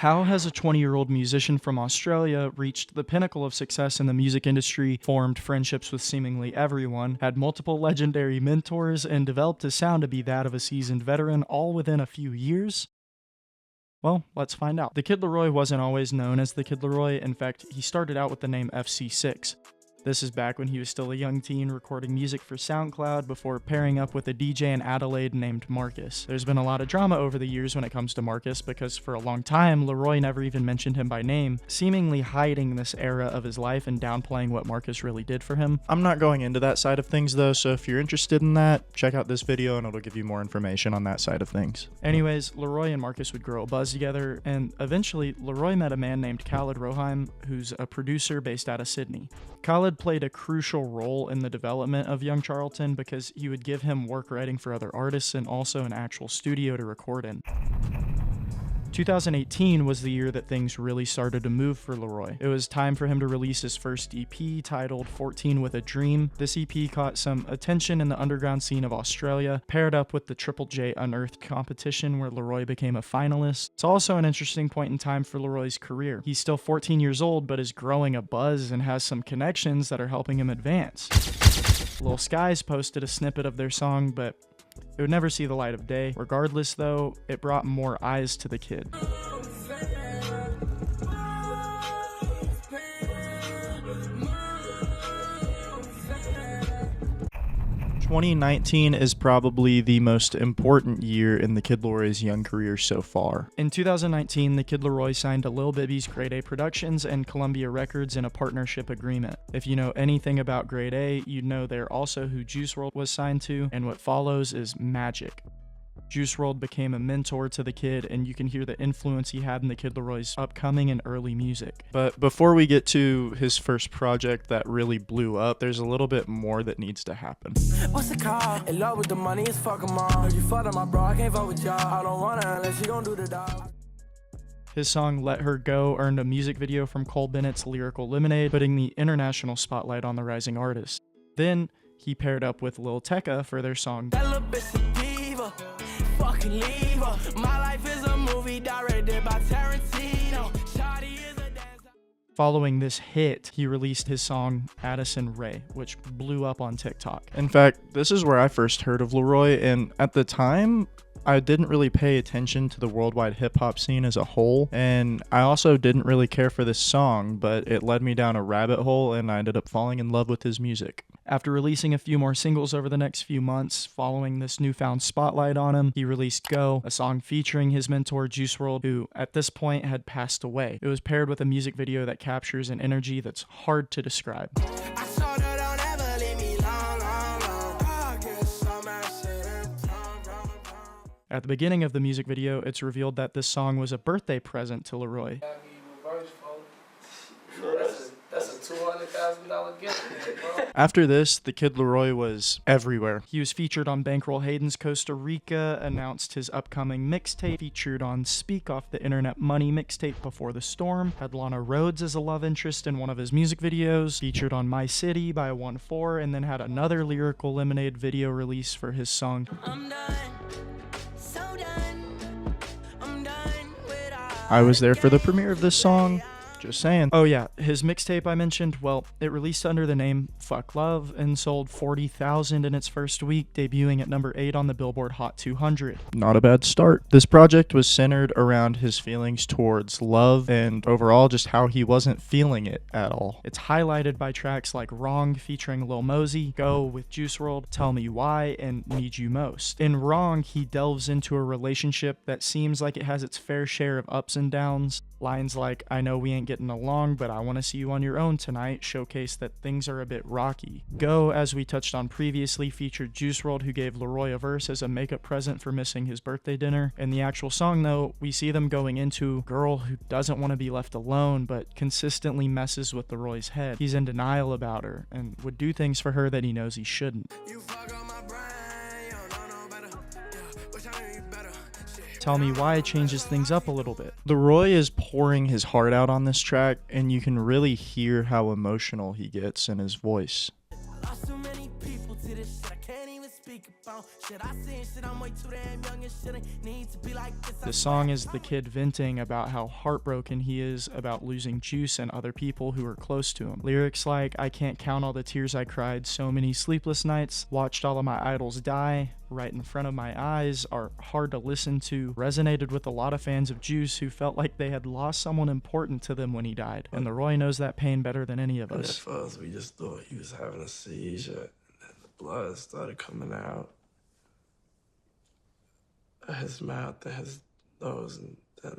How has a 20-year-old musician from Australia reached the pinnacle of success in the music industry, formed friendships with seemingly everyone, had multiple legendary mentors, and developed his sound to be that of a seasoned veteran all within a few years? Well, let's find out. The Kid Laroi wasn't always known as the Kid Laroi. In fact, he started out with the name FC6. This is back when he was still a young teen recording music for SoundCloud before pairing up with a DJ in Adelaide named Marcus. There's been a lot of drama over the years when it comes to Marcus because for a long time, Laroi never even mentioned him by name, seemingly hiding this era of his life and downplaying what Marcus really did for him. I'm not going into that side of things though, so if you're interested in that, check out this video and it'll give you more information on that side of things. Anyways, Laroi and Marcus would grow a buzz together, and eventually Laroi met a man named Khalid Roheim, who's a producer based out of Sydney. Khalid played a crucial role in the development of young Charlton because he would give him work writing for other artists and also an actual studio to record in. 2018 was the year that things really started to move for Laroi. It was time for him to release his first EP titled 14 with a Dream. This EP caught some attention in the underground scene of Australia, paired up with the Triple J Unearthed competition where Laroi became a finalist. It's also an interesting point in time for Laroi's career. He's still 14 years old, but is growing a buzz and has some connections that are helping him advance. Lil Skies posted a snippet of their song, but it would never see the light of day. Regardless though, it brought more eyes to the kid. 2019 is probably the most important year in the Kid Laroi's young career so far. In 2019, the Kid Laroi signed to Lil Bibby's Grade A Productions and Columbia Records in a partnership agreement. If you know anything about Grade A, you know they're also who Juice WRLD was signed to, and what follows is magic. Juice WRLD became a mentor to the kid, and you can hear the influence he had in the Kid Laroi's upcoming and early music. But before we get to his first project that really blew up, there's a little bit more that needs to happen. What's the call? In love with the money, it's fuck 'em all. You fucked up my bro, I can't fuck with y'all. I don't wanna unless you gon' do the dog. His song Let Her Go earned a music video from Cole Bennett's Lyrical Lemonade, putting the international spotlight on the rising artist. Then he paired up with Lil Tecca for their song Fucking leave her. My life is a movie directed by Tarantino. Shawty is a dancer. Following this hit, he released his song Addison Rae, which blew up on TikTok. In fact, this is where I first heard of Laroi, and at the time, I didn't really pay attention to the worldwide hip-hop scene as a whole, and I also didn't really care for this song, but it led me down a rabbit hole and I ended up falling in love with his music. After releasing a few more singles over the next few months, following this newfound spotlight on him, he released Go, a song featuring his mentor Juice WRLD, who at this point had passed away. It was paired with a music video that captures an energy that's hard to describe. At the beginning of the music video, it's revealed that this song was a birthday present to Laroi. That's a $200,000 gift, bro. After this, the Kid Laroi was everywhere. He was featured on Bankroll Hayden's Costa Rica, announced his upcoming mixtape, featured on Speak Off the Internet Money mixtape Before the Storm, had Lana Rhoades as a love interest in one of his music videos, featured on My City by 1-4, and then had another Lyrical Lemonade video release for his song I'm done. So done. I'm done with I was there for the premiere of this song. Just saying. Oh yeah, his mixtape I mentioned, well, it released under the name Fuck Love and sold 40,000 in its first week, debuting at number 8 on the Billboard Hot 200. Not a bad start. This project was centered around his feelings towards love and overall just how he wasn't feeling it at all. It's highlighted by tracks like Wrong featuring Lil Mosey, Go with Juice WRLD, Tell Me Why, and Need You Most. In Wrong, he delves into a relationship that seems like it has its fair share of ups and downs. Lines like, I know we ain't getting along, but I want to see you on your own tonight, showcase that things are a bit rocky. Go, as we touched on previously, featured Juice WRLD, who gave Laroi a verse as a makeup present for missing his birthday dinner. In the actual song though, we see them going into a girl who doesn't want to be left alone, but consistently messes with Laroi's head. He's in denial about her, and would do things for her that he knows he shouldn't. Tell Me Why changes things up a little bit. Laroi is pouring his heart out on this track, and you can really hear how emotional he gets in his voice. on. Shit, I seen shit, I'm way too damn young and shit ain't need to be like this. The song is the kid venting about how heartbroken he is about losing Juice and other people who are close to him. Lyrics like, I can't count all the tears I cried, so many sleepless nights, watched all of my idols die, right in front of my eyes, are hard to listen to, resonated with a lot of fans of Juice who felt like they had lost someone important to them when he died. And Laroi knows that pain better than any of And us. at first, we just thought he was having a seizure, and then the blood started coming out of his mouth and his nose, and then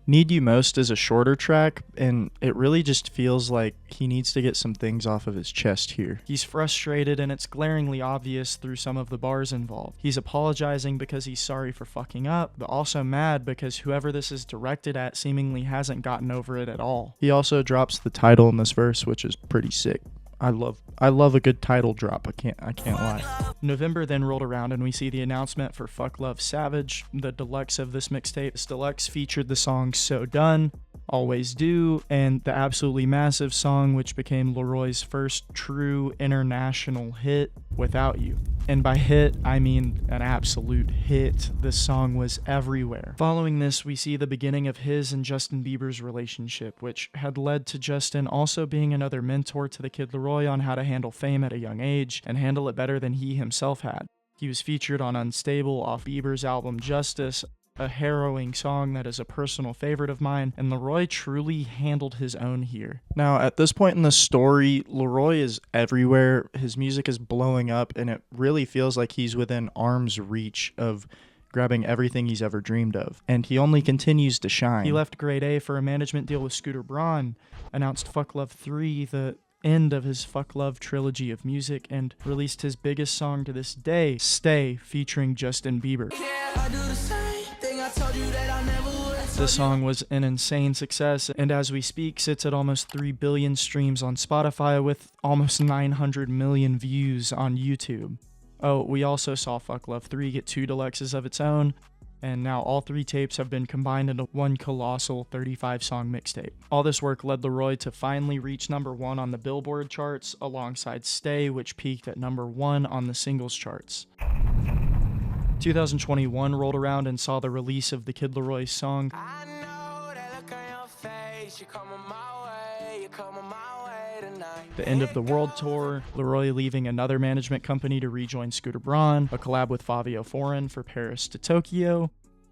Need You Most is a shorter track, and it really just feels like he needs to get some things off of his chest here. He's frustrated, and it's glaringly obvious through some of the bars involved. He's apologizing because he's sorry for fucking up, but also mad because whoever this is directed at seemingly hasn't gotten over it at all. He also drops the title in this verse, which is pretty sick. I love a good title drop. I can't lie. November then rolled around and we see the announcement for Fuck Love Savage, the deluxe of this mixtape. This deluxe featured the songs So Done, Always Do, and the absolutely massive song which became Laroi's first true international hit, Without You. And by hit, I mean an absolute hit. This song was everywhere. Following this, we see the beginning of his and Justin Bieber's relationship, which had led to Justin also being another mentor to the Kid Laroi on how to handle fame at a young age and handle it better than he himself had. He was featured on Unstable off Bieber's album Justice, a harrowing song that is a personal favorite of mine, and Laroi truly handled his own here. Now, at this point in the story, Laroi is everywhere. His music is blowing up, and it really feels like he's within arm's reach of grabbing everything he's ever dreamed of. And he only continues to shine. He left Grade A for a management deal with Scooter Braun, announced Fuck Love 3, the end of his Fuck Love trilogy of music, and released his biggest song to this day, Stay, featuring Justin Bieber. The song was an insane success, and as we speak, sits at almost 3 billion streams on Spotify with almost 900 million views on YouTube. Oh, we also saw Fuck Love 3 get 2 deluxes of its own, and now all 3 tapes have been combined into one colossal 35-song mixtape. All this work led Laroi to finally reach #1 on the Billboard charts, alongside Stay, which peaked at #1 on the singles charts. 2021 rolled around and saw the release of the Kid Laroi song, I know that look on your face, you're coming my way, you're coming my way tonight. the end of the world tour, Laroi leaving another management company to rejoin Scooter Braun, a collab with Fabio Foreign for Paris to Tokyo,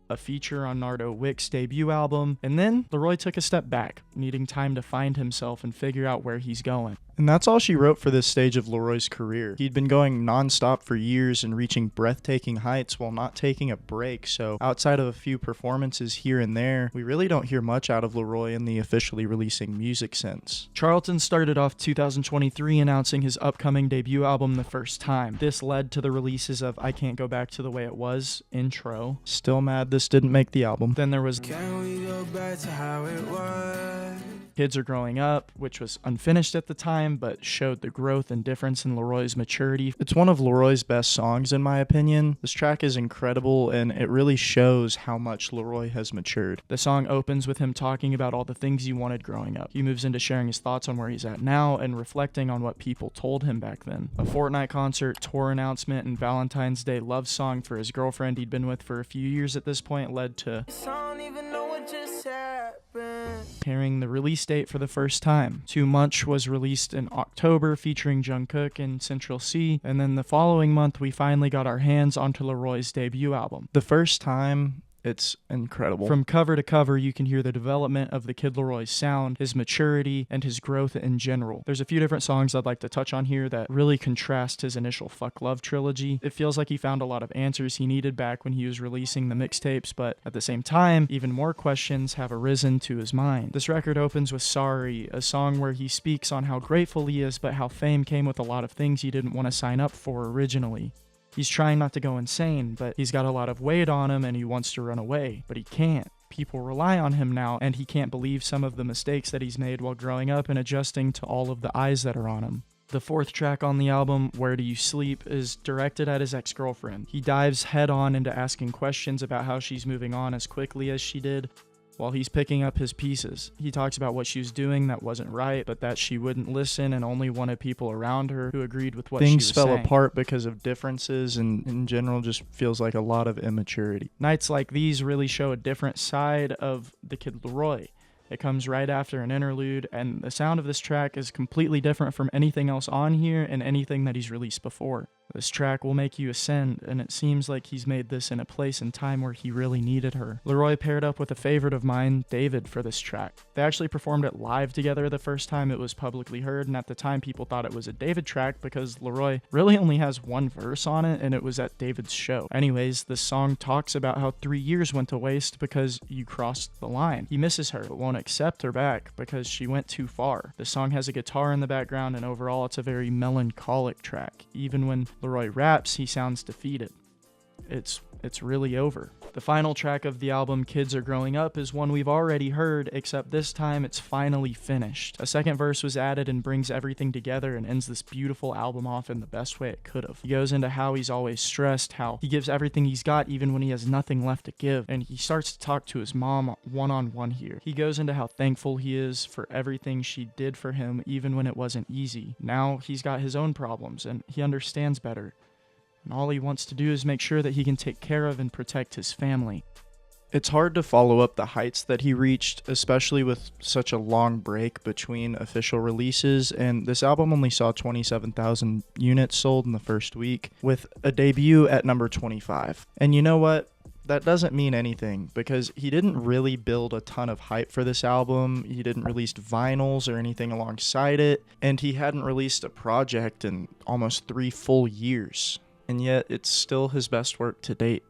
a feature on Nardo Wick's debut album, and then Laroi took a step back, needing time to find himself and figure out where he's going. And that's all she wrote for this stage of Laroi's career. He'd been going non-stop for years and reaching breathtaking heights while not taking a break, so outside of a few performances here and there, we really don't hear much out of Laroi in the officially releasing music sense. Charlton started off 2023 announcing his upcoming debut album The First Time. This led to the releases of I Can't Go Back to the Way It Was, Intro. Still mad this didn't make the album. Then there was Can we go back to how it was? Kids Are Growing Up, which was unfinished at the time, but showed the growth and difference in Laroi's maturity. It's one of Laroi's best songs, in my opinion. This track is incredible, and it really shows how much Laroi has matured. The song opens with him talking about all the things he wanted growing up. He moves into sharing his thoughts on where he's at now and reflecting on what people told him back then. A Fortnite concert, tour announcement, and Valentine's Day love song for his girlfriend he'd been with for a few years at this point led to I don't even know what just happened. hearing the release date for the first time. Too Much was released in October featuring Jungkook and Central C, and then the following month we finally got our hands onto Laroi's debut album. The First Time, it's incredible. From cover to cover, you can hear the development of the Kid Laroi's sound, his maturity, and his growth in general. There's a few different songs I'd like to touch on here that really contrast his initial Fuck Love trilogy. It feels like he found a lot of answers he needed back when he was releasing the mixtapes, but at the same time, even more questions have arisen to his mind. This record opens with Sorry, a song where he speaks on how grateful he is, but how fame came with a lot of things he didn't want to sign up for originally. He's trying not to go insane, but he's got a lot of weight on him and he wants to run away, but he can't. People rely on him now, and he can't believe some of the mistakes that he's made while growing up and adjusting to all of the eyes that are on him. The fourth track on the album, Where Do You Sleep, is directed at his ex-girlfriend. He dives head on into asking questions about how she's moving on as quickly as she did, while he's picking up his pieces. He talks about what she was doing that wasn't right, but that she wouldn't listen and only wanted people around her who agreed with what she was saying. Things fell apart because of differences, and in general just feels like a lot of immaturity. Nights like these really show a different side of the Kid Laroi. It comes right after an interlude, and the sound of this track is completely different from anything else on here and anything that he's released before. This track will make you ascend, and it seems like he's made this in a place and time where he really needed her. Laroi paired up with a favorite of mine, David, for this track. They actually performed it live together the first time it was publicly heard, and at the time people thought it was a David track because Laroi really only has one verse on it, and it was at David's show. Anyways, this song talks about how 3 years went to waste because you crossed the line. He misses her, but won't accept her back because she went too far. The song has a guitar in the background, and overall it's a very melancholic track. Even when Laroi raps, he sounds defeated. It's really over. The final track of the album, Kids Are Growing Up, is one we've already heard, except this time it's finally finished. A second verse was added and brings everything together and ends this beautiful album off in the best way it could have. He goes into how he's always stressed, how he gives everything he's got even when he has nothing left to give, and he starts to talk to his mom one-on-one here. He goes into how thankful he is for everything she did for him even when it wasn't easy. Now he's got his own problems and he understands better. And all he wants to do is make sure that he can take care of and protect his family. It's hard to follow up the heights that he reached, especially with such a long break between official releases, and this album only saw 27,000 units sold in the first week, with a debut at number 25. And you know what? That doesn't mean anything, because he didn't really build a ton of hype for this album. He didn't release vinyls or anything alongside it, and he hadn't released a project in almost 3 full years. And yet, it's still his best work to date.